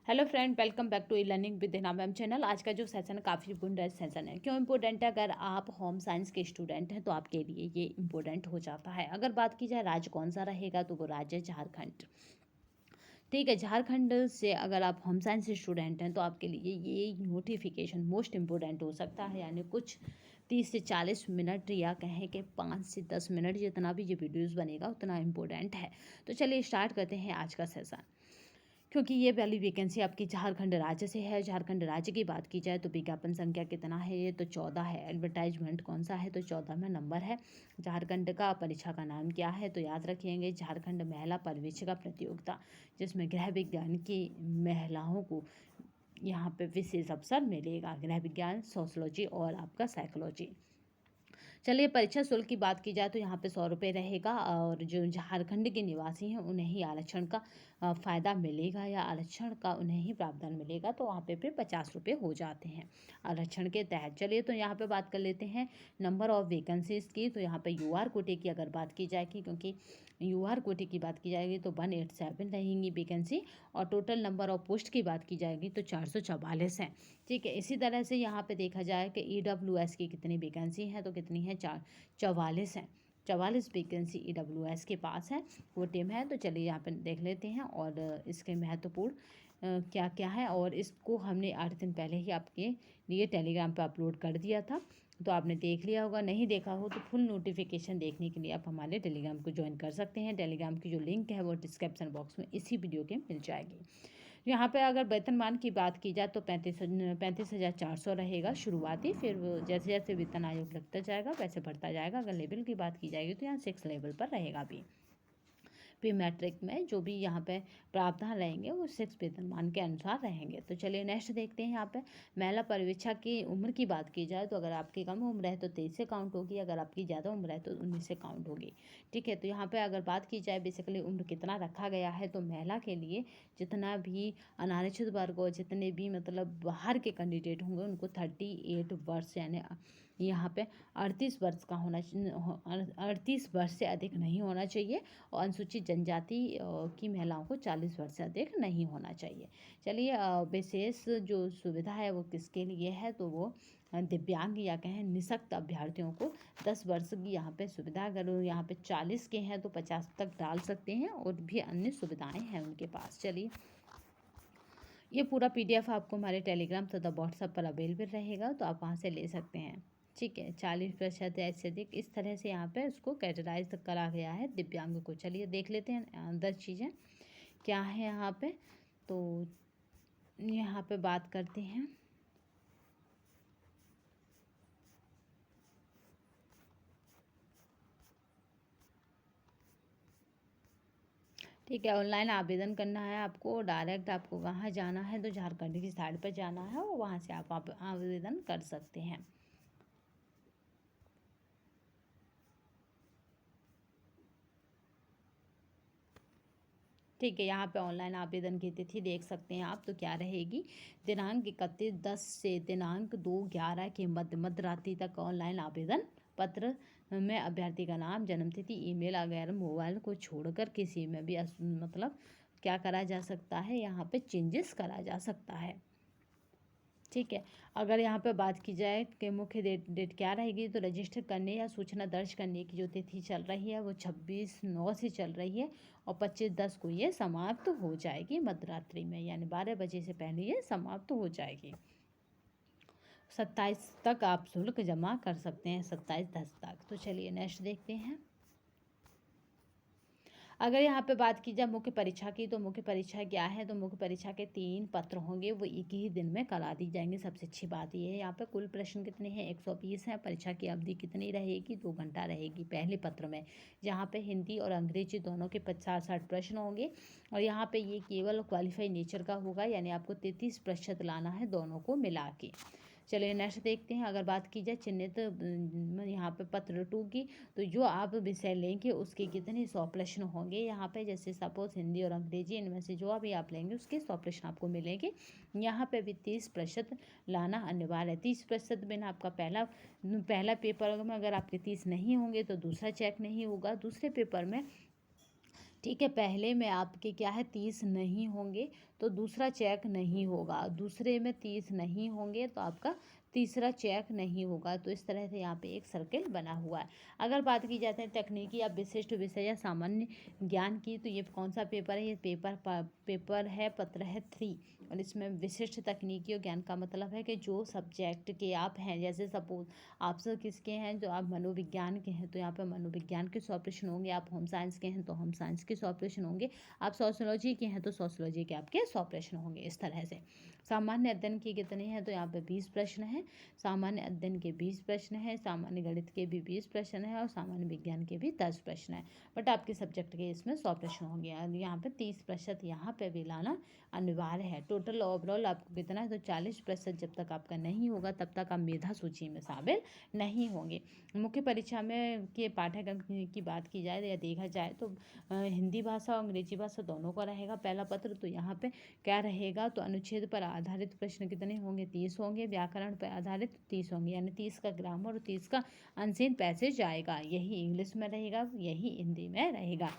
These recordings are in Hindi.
Hello friend, welcome back to E learning with Hina ma'am channel. आज का जो सेशन है काफ़ी इम्पोर्टेंट सेशन है। क्यों इम्पोर्टेंट है? अगर आप होम साइंस के स्टूडेंट हैं तो आपके लिए ये इम्पोर्टेंट हो जाता है। अगर बात की जाए राज्य कौन सा रहेगा तो वो राज्य है झारखंड। ठीक है, झारखंड से अगर आप होम साइंस स्टूडेंट हैं तो आपके लिए ये नोटिफिकेशन मोस्ट इम्पोर्टेंट हो सकता है। यानी कुछ 30 से 40 मिनट या कहें कि 5 से 10 मिनट जितना भी ये वीडियोज़ बनेगा उतना इम्पोर्टेंट है। तो चलिए स्टार्ट करते हैं आज का सेशन। क्योंकि ये वाली वैकेंसी आपकी झारखंड राज्य से है। झारखंड राज्य की बात की जाए तो विज्ञापन संख्या कितना है? ये तो 14 है। एडवर्टाइजमेंट कौन सा है? तो 14वां नंबर है। झारखंड का परीक्षा का नाम क्या है? तो याद रखिएंगे, झारखंड महिला परिवीक्षिका प्रतियोगिता, जिसमें गृह विज्ञान की महिलाओं को यहाँ पे विशेष अवसर मिलेगा। गृह विज्ञान, सोशलॉजी और आपका साइकोलॉजी। चलिए परीक्षा शुल्क की बात की जाए तो यहाँ पे 100 रुपये रहेगा और जो झारखंड के निवासी हैं उन्हें ही आरक्षण का फ़ायदा मिलेगा या आरक्षण का उन्हें ही प्रावधान मिलेगा। तो वहाँ पे फिर 50 रुपये हो जाते हैं आरक्षण के तहत। चलिए तो यहाँ पे बात कर लेते हैं नंबर ऑफ वैकेंसीज़ की। तो यहाँ पे यूआर कोटे की अगर बात की जाएगी, क्योंकि यूआर कोटे की बात की जाएगी तो 187 रहेंगी वैकेंसी, और टोटल नंबर ऑफ पोस्ट की बात की जाएगी तो 444 हैं। ठीक है, इसी तरह से यहाँ पे देखा जाए कि ईडब्ल्यूएस की कितनी वैकेंसी है तो कितनी है? 44 हैं। 44 वैकेंसी ईडब्ल्यूएस के पास है, वो टीम है। तो चलिए यहाँ पे देख लेते हैं और इसके महत्वपूर्ण क्या क्या है। और इसको हमने 8 दिन पहले ही आपके लिए टेलीग्राम पे अपलोड कर दिया था, तो आपने देख लिया होगा। नहीं देखा हो तो फुल नोटिफिकेशन देखने के लिए आप हमारे टेलीग्राम को ज्वाइन कर सकते हैं। टेलीग्राम की जो लिंक है वो डिस्क्रिप्शन बॉक्स में इसी वीडियो के मिल जाएगी। यहाँ पे अगर वेतनमान की बात की जाए तो 35,400 रहेगा शुरुआती। फिर जैसे जैसे वेतन आयोग लगता जाएगा वैसे बढ़ता जाएगा। अगर लेवल की बात की जाएगी तो यहाँ 6 लेवल पर रहेगा भी। प्री मैट्रिक में जो भी यहाँ पे प्रावधान रहेंगे वो 6 वेतनमान के अनुसार रहेंगे। तो चलिए नेक्स्ट देखते हैं। यहाँ पे महिला पर्यवेक्षक की उम्र की बात की जाए तो अगर आपकी कम उम्र है तो 23 से काउंट होगी, अगर आपकी ज़्यादा उम्र है तो 19 से काउंट होगी। ठीक है, तो यहाँ पे अगर बात की जाए बेसिकली उम्र कितना रखा गया है तो महिला के लिए जितना भी अनारक्षित वर्ग और जितने भी मतलब बाहर के कैंडिडेट होंगे उनको 38 वर्ष यानी यहाँ पे 38 वर्ष का होना 38 वर्ष से अधिक नहीं होना चाहिए, और अनुसूचित जनजाति की महिलाओं को 40 वर्ष से अधिक नहीं होना चाहिए। चलिए विशेष जो सुविधा है वो किसके लिए है? तो वो दिव्यांग या कहें निःशक्त अभ्यर्थियों को 10 वर्ष की यहाँ पे सुविधा। अगर यहाँ पे 40 के हैं तो 50 तक डाल सकते हैं, और भी अन्य सुविधाएं हैं उनके पास। चलिए ये पूरा PDF आपको हमारे टेलीग्राम तथा व्हाट्सएप पर अवेलेबल रहेगा, तो आप वहाँ से ले सकते हैं। ठीक है, 40% या इससे अधिक, इस तरह से यहाँ पे उसको कैटेगराइज करा गया है दिव्यांग को। चलिए देख लेते हैं अंदर चीज़ें क्या है यहाँ पे। तो यहाँ पे बात करते हैं। ठीक है, ऑनलाइन आवेदन करना है आपको। डायरेक्ट आपको कहाँ जाना है? तो झारखंड की साइड पर जाना है और वहाँ से आप आवेदन कर सकते हैं। ठीक है, यहाँ पे ऑनलाइन आवेदन की तिथि देख सकते हैं आप। तो क्या रहेगी? दिनांक 31/10 से दिनांक 2/11 के मध्य रात्रि तक ऑनलाइन आवेदन पत्र में अभ्यर्थी का नाम, जन्मतिथि, ईमेल वगैरह मोबाइल को छोड़कर किसी में भी मतलब क्या करा जा सकता है? यहाँ पे चेंजेस करा जा सकता है। ठीक है, अगर यहाँ पे बात की जाए कि मुख्य डेट क्या रहेगी तो रजिस्टर करने या सूचना दर्ज करने की जो तिथि चल रही है वो 26/9 से चल रही है, और 25/10 को ये समाप्त हो जाएगी मध्यरात्रि में, यानी 12 बजे से पहले ये समाप्त हो जाएगी। 27 तक आप शुल्क जमा कर सकते हैं, 27/10 तक। तो चलिए नेक्स्ट देखते हैं। अगर यहाँ पे बात की जाए मुख्य परीक्षा की तो मुख्य परीक्षा क्या है? तो मुख्य परीक्षा के 3 पत्र होंगे, वो एक ही दिन में करा दी जाएंगे। सबसे अच्छी बात ये है। यहाँ पे कुल प्रश्न कितने हैं? 120 हैं। परीक्षा की अवधि कितनी रहेगी? 2 घंटा रहेगी पहले पत्र में, जहाँ पे हिंदी और अंग्रेजी दोनों के 50-60 प्रश्न होंगे, और यहाँ पे ये केवल क्वालिफाई नेचर का होगा, यानी आपको 33% लाना है दोनों को मिला के। चलिए नेक्स्ट देखते हैं। अगर बात की जाए चिन्हित यहाँ पे पत्र 2 की, तो जो आप विषय लेंगे उसके कितने 100 प्रश्न होंगे यहाँ पे। जैसे सपोज हिंदी और अंग्रेजी, इनमें से जो भी आप लेंगे उसके 100 प्रश्न आपको मिलेंगे। यहाँ पे भी 30% लाना अनिवार्य है। 30% बिना आपका पहला पेपर में अगर आपके 30 नहीं होंगे तो दूसरा चेक नहीं होगा। दूसरे पेपर में ठीक है, पहले में आपके क्या है 30 नहीं होंगे तो दूसरा चेक नहीं होगा, दूसरे में 30 नहीं होंगे तो आपका तीसरा चेक नहीं होगा। तो इस तरह से यहाँ पे एक सर्किल बना हुआ है। अगर बात की जाती है तकनीकी या विशिष्ट विषय या सामान्य ज्ञान की, तो ये कौन सा पेपर है? ये पेपर है, पत्र है 3। और इसमें विशिष्ट तकनीकी और ज्ञान का मतलब है कि जो सब्जेक्ट के आप हैं, जैसे सपोज आप सब किसके हैं, जो आप मनोविज्ञान के हैं तो यहाँ पे मनोविज्ञान के 100 प्रश्न होंगे, आप होम साइंस के हैं तो होम साइंस के 100 प्रश्न होंगे, आप सोशियोलॉजी के हैं तो सोशियोलॉजी के आपके 100 प्रश्न होंगे। इस तरह से सामान्य अध्ययन के कितने हैं, तो यहाँ पे 20 प्रश्न हैं, सामान्य अध्ययन के 20 प्रश्न हैं, सामान्य गणित के भी 20 प्रश्न हैं और सामान्य विज्ञान के भी 10 प्रश्न हैं। बट आपके सब्जेक्ट के इसमें 100 प्रश्न होंगे और यहाँ पे 30% यहाँ पे भी लाना अनिवार्य है। टोटल ओवरऑल आपको कितना है, तो 40% जब तक आपका नहीं होगा तब तक आप मेधा सूची में शामिल नहीं होंगे। मुख्य परीक्षा में के पाठ्यक्रम की बात की जाए या देखा जाए तो हिंदी भाषा और अंग्रेजी भाषा दोनों का रहेगा पहला पत्र। तो यहाँ पे क्या रहेगा, तो अनुच्छेद पर आधारित प्रश्न कितने होंगे, 30 होंगे, व्याकरण पर आधारित 30 होंगे, यानी 30 का ग्रामर और 30 का अनसीन पैसेज आएगा। यही इंग्लिश में रहेगा, यही हिंदी में रहेगा।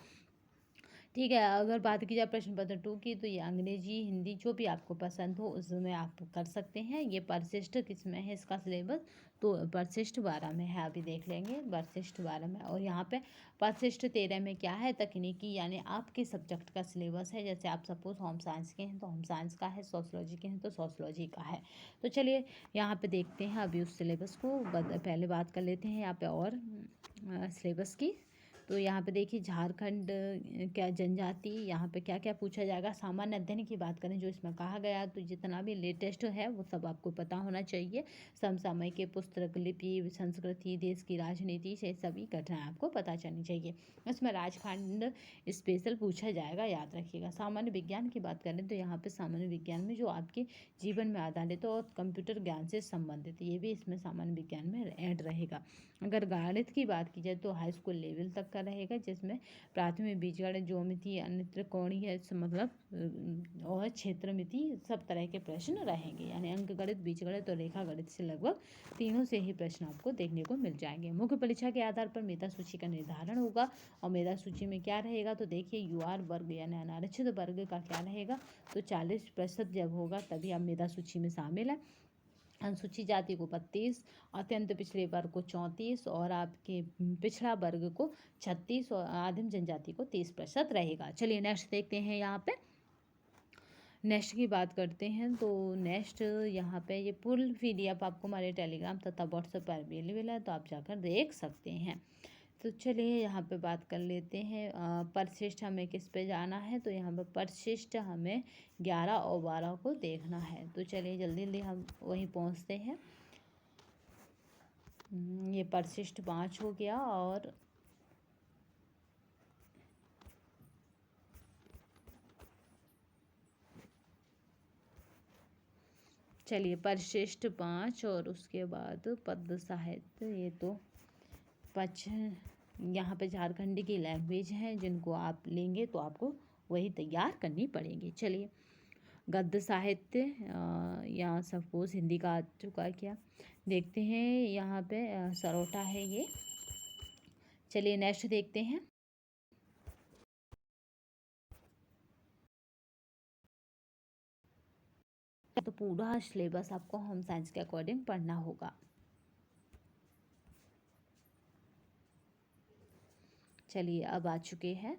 ठीक है, अगर बात की जाए प्रश्न पत्र 2 की, तो ये अंग्रेजी हिंदी जो भी आपको पसंद हो उसमें आप कर सकते हैं। ये परिशिष्ट किस में है इसका सिलेबस, तो परिशिष्ट 12 में है, अभी देख लेंगे परिशिष्ट 12 में। और यहाँ पे परिशिष्ट 13 में क्या है, तकनीकी यानी आपके सब्जेक्ट का सिलेबस है। जैसे आप सपोज होम साइंस के हैं तो होम साइंस का है, सोशलॉजी के हैं तो सोशलॉजी का है। तो चलिए यहाँ पे देखते हैं अभी उस सिलेबस को, पहले बात कर लेते हैं यहाँ पे और सिलेबस की। तो यहाँ पे देखिए झारखंड क्या जनजाति, यहाँ पे क्या क्या पूछा जाएगा। सामान्य अध्ययन की बात करें जो इसमें कहा गया, तो जितना भी लेटेस्ट है वो सब आपको पता होना चाहिए। समसामयिक के पुस्तक, लिपि, संस्कृति, देश की राजनीति से सभी घटनाएं आपको पता चलनी चाहिए। इसमें राजखंड स्पेशल पूछा जाएगा, याद रखिएगा। सामान्य विज्ञान की बात करें तो यहाँ पे सामान्य विज्ञान में जो आपके जीवन में आधारित और कंप्यूटर ज्ञान से संबंधित, ये भी इसमें सामान्य विज्ञान में ऐड रहेगा। अगर गणित की बात की जाए तो हाई स्कूल लेवल तक का रहेगा, जिसमें प्राथमिक, बीजगणित, ज्योमिति, अन्य त्रिकोणीय मतलब और क्षेत्रमिति सब तरह के प्रश्न रहेंगे। यानी अंक गणित, बीजगणित और रेखा गणित से लगभग तीनों से ही प्रश्न आपको देखने को मिल जाएंगे। मुख्य परीक्षा के आधार पर मेधा सूची का निर्धारण होगा। और मेधा सूची में क्या रहेगा, तो देखिए यूआर वर्ग यानी अनारक्षित वर्ग का क्या रहेगा, तो 40% जब होगा तभी आप मेधा सूची में शामिल है। अनुसूचित जाति को 32, अत्यंत पिछड़े वर्ग को 34 और आपके पिछड़ा वर्ग को 36 और आदिम जनजाति को 30% रहेगा। चलिए नेक्स्ट देखते हैं। यहाँ पे नेक्स्ट की बात करते हैं तो नेक्स्ट यहाँ पे ये फुल PDF आपको हमारे टेलीग्राम तथा व्हाट्सएप पर अवेलेबल है, तो आप जाकर देख सकते हैं। तो चलिए यहाँ पे बात कर लेते हैं परिशिष्ट हमें किस पे जाना है, तो यहाँ पे परिशिष्ट हमें 11 और 12 को देखना है। तो चलिए जल्दी जल्दी हम वहीं पहुँचते हैं। ये परिशिष्ट 5 हो गया और चलिए परिशिष्ट 5 और उसके बाद पद्य साहित्य, ये तो यहाँ पे झारखंडी की लैंग्वेज है, जिनको आप लेंगे तो आपको वही तैयार करनी पड़ेगी। चलिए गद्य साहित्य या सपोज हिंदी का आ चुका है क्या, देखते हैं। यहाँ पे सरोटा है ये। चलिए नेक्स्ट देखते हैं। तो पूरा सिलेबस आपको होम साइंस के अकॉर्डिंग पढ़ना होगा। चलिए अब आ चुके हैं